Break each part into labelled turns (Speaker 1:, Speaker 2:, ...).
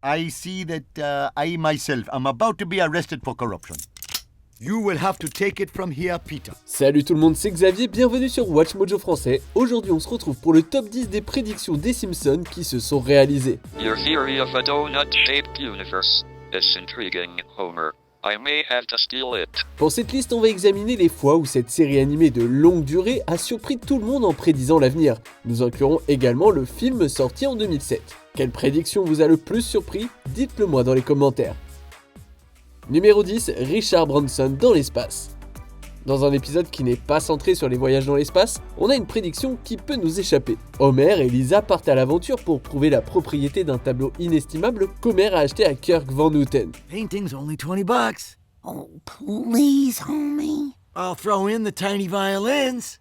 Speaker 1: I see that I myself am about to be arrested for corruption. You will have to take it from here, Peter.
Speaker 2: Salut tout le monde, c'est Xavier, bienvenue sur Watch Mojo français. Aujourd'hui on se retrouve pour le top 10 des prédictions des Simpsons qui se sont réalisées.
Speaker 3: Your theory of a donut-shaped universe is intriguing, Homer. I may have to steal it.
Speaker 2: Pour cette liste, on va examiner les fois où cette série animée de longue durée a surpris tout le monde en prédisant l'avenir. Nous inclurons également le film sorti en 2007. Quelle prédiction vous a le plus surpris? Dites-le moi dans les commentaires. Numéro 10, Richard Branson dans l'espace. Dans un épisode qui n'est pas centré sur les voyages dans l'espace, on a une prédiction qui peut nous échapper. Homer et Lisa partent à l'aventure pour prouver la propriété d'un tableau inestimable qu'Homer a acheté à Kirk Van Houten.
Speaker 1: Painting's only $20.
Speaker 4: Oh, please, homie.
Speaker 1: I'll throw in the tiny violins.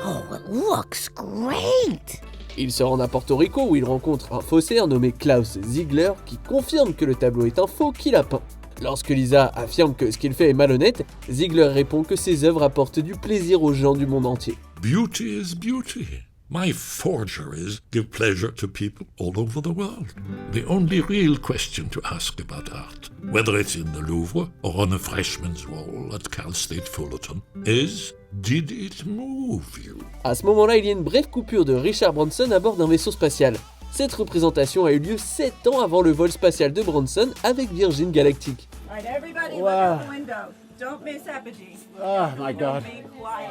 Speaker 4: Oh, it looks great.
Speaker 2: Ils se rendent à Porto Rico où ils rencontrent un faussaire nommé Klaus Ziegler qui confirme que le tableau est un faux qu'il a peint. Lorsque Lisa affirme que ce qu'il fait est malhonnête, Ziegler répond que ses œuvres apportent du plaisir aux gens du monde entier.
Speaker 5: Beauty is beauty. My forgeries give pleasure to people all over the world. The only real question to ask about art, whether it's in the Louvre or on a freshman's wall at Cal State Fullerton, is did it move you?
Speaker 2: À ce moment-là, il y a une brève coupure de Richard Branson à bord d'un vaisseau spatial. Cette représentation a eu lieu 7 ans avant le vol spatial de Branson avec Virgin Galactic.
Speaker 6: All right, everybody, look out the window. Don't miss Apogee.
Speaker 1: Oh my God.
Speaker 6: Be quiet.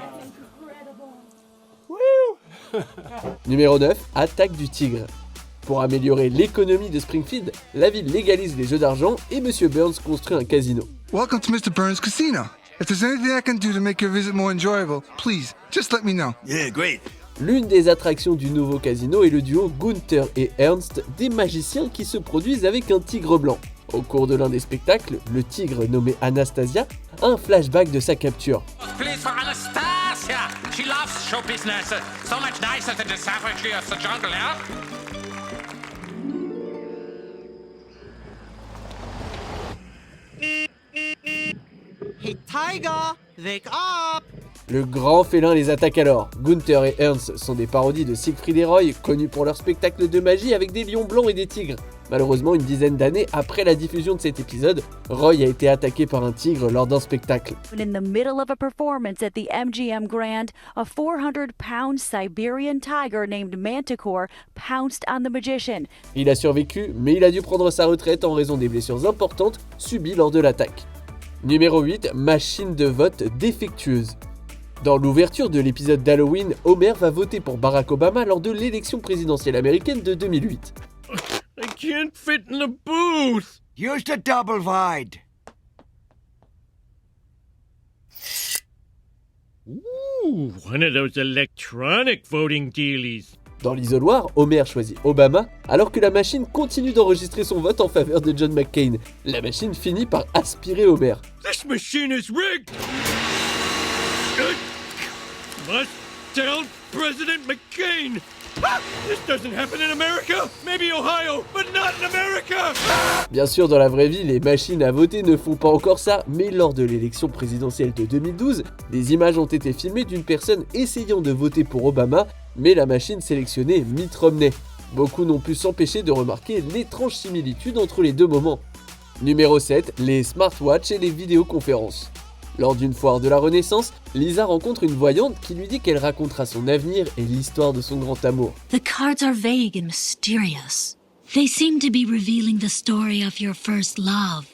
Speaker 2: Numéro 9, Attaque du Tigre. Pour améliorer l'économie de Springfield, la ville légalise les jeux d'argent et Monsieur Burns construit un casino.
Speaker 7: Welcome to Mr. Burns Casino. If there's anything I can do to make your visit more enjoyable, please, just let me know.
Speaker 1: Yeah, great.
Speaker 2: L'une des attractions du nouveau casino est le duo Gunther et Ernst, des magiciens qui se produisent avec un tigre blanc. Au cours de l'un des spectacles, le tigre nommé Anastasia a un flashback de sa capture.
Speaker 8: Please for Anastasia. She loves show business. So much nicer than the savagery of the jungle, yeah?
Speaker 9: Hey Tiger, wake up!
Speaker 2: Le grand félin les attaque alors. Gunther et Ernst sont des parodies de Siegfried et Roy, connus pour leur spectacle de magie avec des lions blancs et des tigres. Malheureusement, une dizaine d'années après la diffusion de cet épisode, Roy a été attaqué par un tigre lors d'un spectacle.
Speaker 10: In the middle of a performance at the MGM Grand, a 400-pound Siberian tiger named Manticore pounced on the magician.
Speaker 2: Il a survécu, mais il a dû prendre sa retraite en raison des blessures importantes subies lors de l'attaque. Numéro 8, machine de vote défectueuse. Dans l'ouverture de l'épisode d'Halloween, Homer va voter pour Barack Obama lors de l'élection présidentielle américaine de 2008.
Speaker 9: I can't fit in the booth!
Speaker 1: Use the double wide.
Speaker 9: Ooh, one of those electronic voting dealies.
Speaker 2: Dans l'isoloir, Homer choisit Obama alors que la machine continue d'enregistrer son vote en faveur de John McCain. La machine finit par aspirer Homer.
Speaker 9: This machine is rigged! Must tell President McCain! Ah, this doesn't happen in America! Maybe Ohio, but not in America!
Speaker 2: Bien sûr, dans la vraie vie, les machines à voter ne font pas encore ça, mais lors de l'élection présidentielle de 2012, des images ont été filmées d'une personne essayant de voter pour Obama, mais la machine sélectionnait Mitt Romney. Beaucoup n'ont pu s'empêcher de remarquer l'étrange similitude entre les deux moments. Numéro 7, les smartwatches et les vidéoconférences. Lors d'une foire de la Renaissance, Lisa rencontre une voyante qui lui dit qu'elle racontera son avenir et l'histoire de son grand amour.
Speaker 11: The cards are vague and mysterious. They seem to be revealing the story of your first love.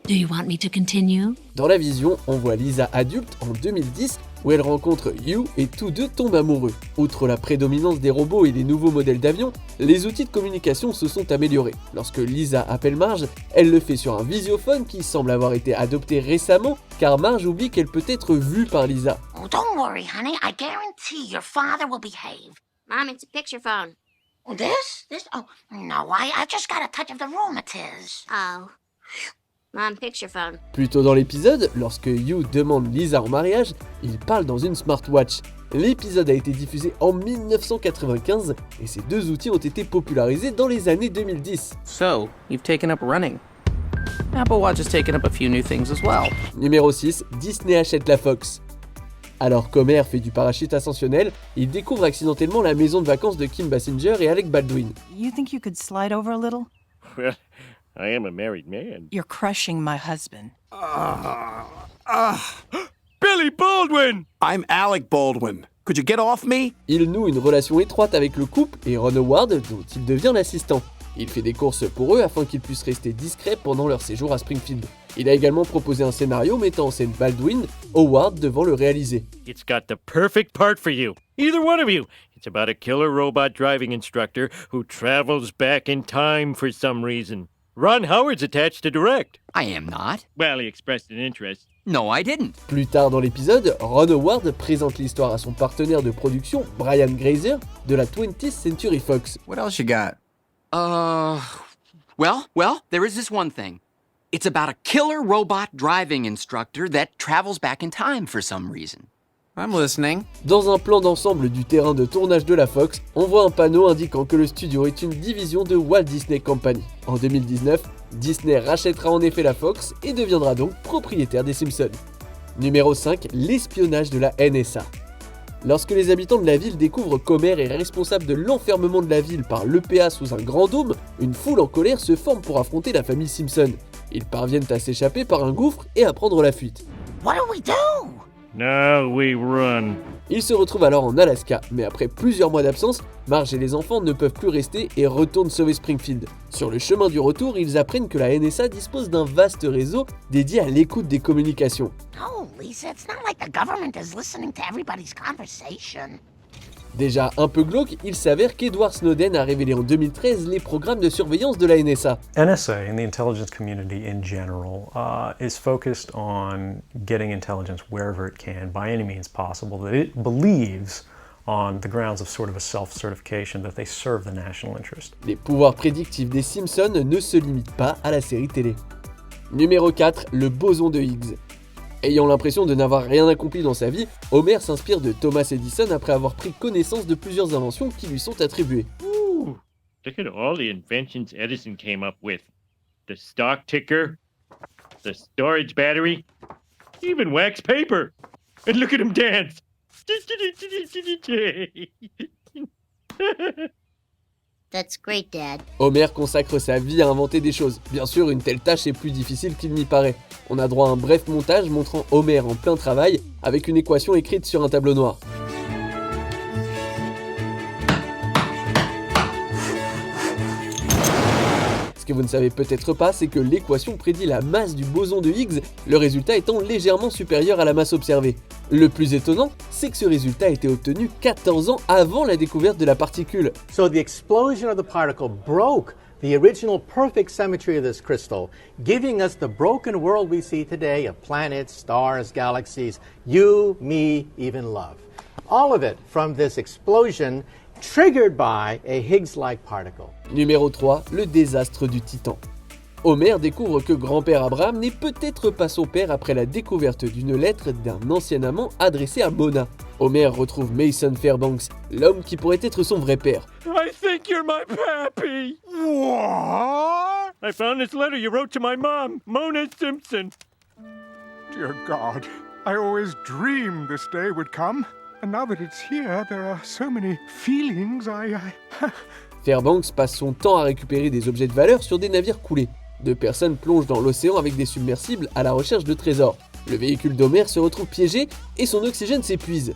Speaker 11: Do you want me to continue?
Speaker 2: Dans la vision, on voit Lisa adulte en 2010 où elle rencontre Hugh et tous deux tombent amoureux. Outre la prédominance des robots et des nouveaux modèles d'avions, les outils de communication se sont améliorés. Lorsque Lisa appelle Marge, elle le fait sur un visiophone qui semble avoir été adopté récemment car Marge oublie qu'elle peut être vue par Lisa.
Speaker 4: Oh, don't worry, honey. I guarantee your father will behave.
Speaker 12: Mom, it's a picture phone.
Speaker 4: Oh, this? Oh, no, I just got a touch of the rheumatiz.
Speaker 12: Oh. Mom, picture phone.
Speaker 2: Plus tôt dans l'épisode, lorsque Hugh demande Lisa en mariage, il parle dans une smartwatch. L'épisode a été diffusé en 1995 et ces deux outils ont été popularisés dans les années 2010.
Speaker 13: So, you've taken up running. Apple Watch has taken up a few new things as well.
Speaker 2: Numéro 6, Disney achète la Fox. Alors qu'Homer fait du parachute ascensionnel, il découvre accidentellement la maison de vacances de Kim Basinger et Alec Baldwin.
Speaker 6: You think you could slide over a little?
Speaker 9: Well, I am a married man.
Speaker 6: You're crushing my husband. Billy Baldwin!
Speaker 14: I'm Alec Baldwin. Could you get off me?
Speaker 2: Il noue une relation étroite avec le couple et Ron Howard, dont il devient l'assistant. Il fait des courses pour eux afin qu'ils puissent rester discrets pendant leur séjour à Springfield. Il a également proposé un scénario mettant en scène Baldwin, Howard devant le réaliser.
Speaker 9: It's got the perfect part for you. Either one of you. It's about a killer robot driving instructor who travels back in time for some reason. Ron Howard's attached to direct.
Speaker 15: I am not.
Speaker 9: Well, he expressed an interest.
Speaker 15: No, I didn't.
Speaker 2: Plus tard dans l'épisode, Ron Howard présente l'histoire à son partenaire de production, Brian Grazer, de la 20th Century Fox.
Speaker 14: What else you got?
Speaker 15: Well, there is this one thing. It's about a killer robot driving instructor that travels back in time for some reason.
Speaker 14: I'm listening.
Speaker 2: Dans un plan d'ensemble du terrain de tournage de la Fox, on voit un panneau indiquant que le studio est une division de Walt Disney Company. En 2019, Disney rachètera en effet la Fox et deviendra donc propriétaire des Simpsons. Numéro 5, l'espionnage de la NSA. Lorsque les habitants de la ville découvrent qu'Homer est responsable de l'enfermement de la ville par l'EPA sous un grand dôme, une foule en colère se forme pour affronter la famille Simpson. Ils parviennent à s'échapper par un gouffre et à prendre la fuite.
Speaker 4: What do we do?
Speaker 9: Now we run.
Speaker 2: Ils se retrouvent alors en Alaska, mais après plusieurs mois d'absence, Marge et les enfants ne peuvent plus rester et retournent sauver Springfield. Sur le chemin du retour, ils apprennent que la NSA dispose d'un vaste réseau dédié à l'écoute des communications.
Speaker 4: No, Lisa, it's not like the government is listening to everybody's conversation.
Speaker 2: Déjà un peu glauque, il s'avère qu'Edward Snowden a révélé en 2013 les programmes de surveillance de la NSA.
Speaker 16: NSA and the intelligence community in general is focused on getting intelligence wherever it can, by any means possible, that it believes on the grounds of sort of a self-certification that they serve the national interest.
Speaker 2: Les pouvoirs prédictifs des Simpsons ne se limitent pas à la série télé. Numéro 4, le boson de Higgs. Ayant l'impression de n'avoir rien accompli dans sa vie, Homer s'inspire de Thomas Edison après avoir pris connaissance de plusieurs inventions qui lui sont attribuées.
Speaker 9: Ooh, look at all the inventions Edison came up with. The stock ticker, the storage battery, even wax paper. And look at him dance.
Speaker 12: That's great, Dad.
Speaker 2: Homer consacre sa vie à inventer des choses. Bien sûr, une telle tâche est plus difficile qu'il n'y paraît. On a droit à un bref montage montrant Homer en plein travail avec une équation écrite sur un tableau noir. Ce que vous ne savez peut-être pas, c'est que l'équation prédit la masse du boson de Higgs, le résultat étant légèrement supérieur à la masse observée. Le plus étonnant, c'est que ce résultat a été obtenu 14 ans avant la découverte de la particule.
Speaker 17: So the explosion of the particle broke the original perfect symmetry of this crystal, giving us the broken world we see today of planets, stars, galaxies, you, me, even love. All of it from this explosion triggered by a Higgs-like particle.
Speaker 2: Numéro 3, le désastre du Titan. Homer découvre que grand-père Abraham n'est peut-être pas son père après la découverte d'une lettre d'un ancien amant adressée à Mona. Homer retrouve Mason Fairbanks, l'homme qui pourrait être son vrai père.
Speaker 9: I think you're my pappy. What? I found this letter you wrote to my mom, Mona Simpson.
Speaker 18: Dear God, I always dreamed this day would come. And now that it's here, there are so many feelings
Speaker 2: Fairbanks passe son temps à récupérer des objets de valeur sur des navires coulés. Deux personnes plongent dans l'océan avec des submersibles à la recherche de trésors. Le véhicule d'Homer se retrouve piégé et son oxygène s'épuise.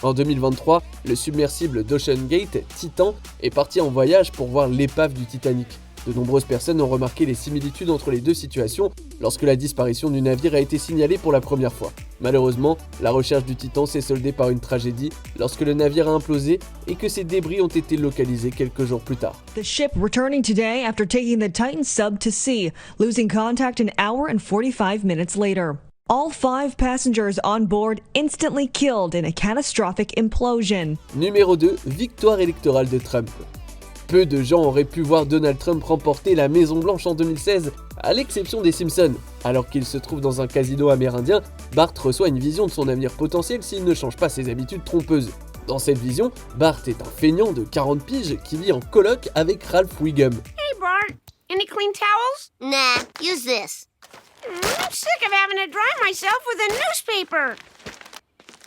Speaker 2: En 2023, le submersible d'Ocean Gate, Titan, est parti en voyage pour voir l'épave du Titanic. De nombreuses personnes ont remarqué les similitudes entre les deux situations lorsque la disparition du navire a été signalée pour la première fois. Malheureusement, la recherche du Titan s'est soldée par une tragédie lorsque le navire a implosé et que ses débris ont été localisés quelques jours plus tard.
Speaker 19: The ship returning today after taking the Titan sub to sea, losing contact an hour and 45 minutes later. All 5 passengers on board instantly killed in a catastrophic implosion.
Speaker 2: Numéro 2, victoire électorale de Trump. Peu de gens auraient pu voir Donald Trump remporter la Maison Blanche en 2016, à l'exception des Simpsons. Alors qu'il se trouve dans un casino amérindien, Bart reçoit une vision de son avenir potentiel s'il ne change pas ses habitudes trompeuses. Dans cette vision, Bart est un feignant de 40 piges qui vit en coloc avec Ralph Wiggum.
Speaker 20: Hey, Bart. Any clean towels?
Speaker 12: Nah, use this.
Speaker 20: I'm sick of having to dry myself with a newspaper.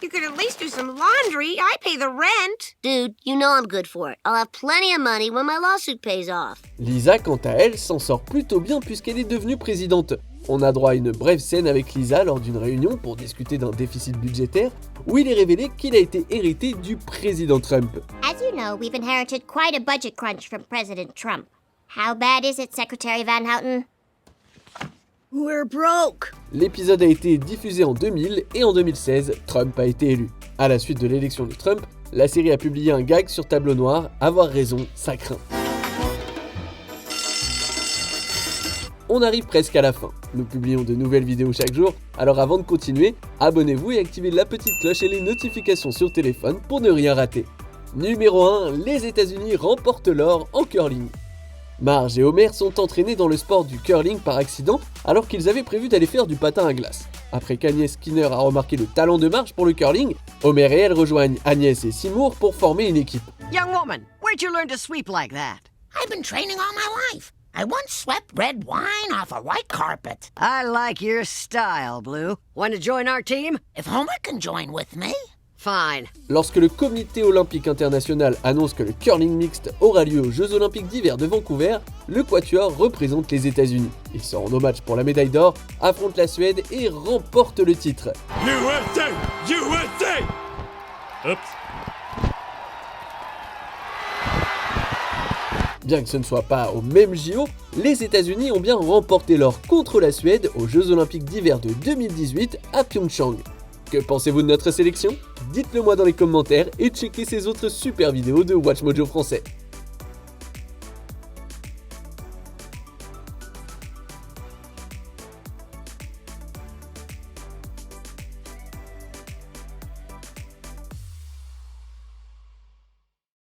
Speaker 20: You could at least do some laundry. I pay the rent.
Speaker 12: Dude, you know I'm good for it. I'll have plenty of money when my lawsuit pays off.
Speaker 2: Lisa, quant à elle, s'en sort plutôt bien puisqu'elle est devenue présidente. On a droit à une brève scène avec Lisa lors d'une réunion pour discuter d'un déficit budgétaire où il est révélé qu'il a été hérité du président Trump.
Speaker 12: As you know, we've inherited quite a budget crunch from President Trump. How bad is it, Secretary Van Houten?
Speaker 20: We're broke.
Speaker 2: L'épisode a été diffusé en 2000 et en 2016, Trump a été élu. À la suite de l'élection de Trump, la série a publié un gag sur tableau noir, avoir raison, ça craint. On arrive presque à la fin. Nous publions de nouvelles vidéos chaque jour, alors avant de continuer, abonnez-vous et activez la petite cloche et les notifications sur téléphone pour ne rien rater. Numéro 1, les États-Unis remportent l'or en curling. Marge et Homer sont entraînés dans le sport du curling par accident alors qu'ils avaient prévu d'aller faire du patin à glace. Après qu'Agnès Skinner a remarqué le talent de Marge pour le curling, Homer et elle rejoignent Agnès et Seymour pour former une équipe.
Speaker 20: Young woman, where'd you learn to sweep like that?
Speaker 4: I've been training all my life. I once swept red wine off a white carpet.
Speaker 20: I like your style, Blue. Want to join our team?
Speaker 4: If Homer can join with me.
Speaker 20: Fine.
Speaker 2: Lorsque le Comité olympique international annonce que le curling mixte aura lieu aux Jeux olympiques d'hiver de Vancouver, le Quatuor représente les États-Unis. Ils sont en match pour la médaille d'or, affrontent la Suède et remportent le titre.
Speaker 5: USA! USA!
Speaker 9: Oops.
Speaker 2: Bien que ce ne soit pas au même JO, les États-Unis ont bien remporté l'or contre la Suède aux Jeux olympiques d'hiver de 2018 à Pyeongchang. Que pensez-vous de notre sélection? Dites-le moi dans les commentaires et checkez ces autres super vidéos de Watch Mojo français.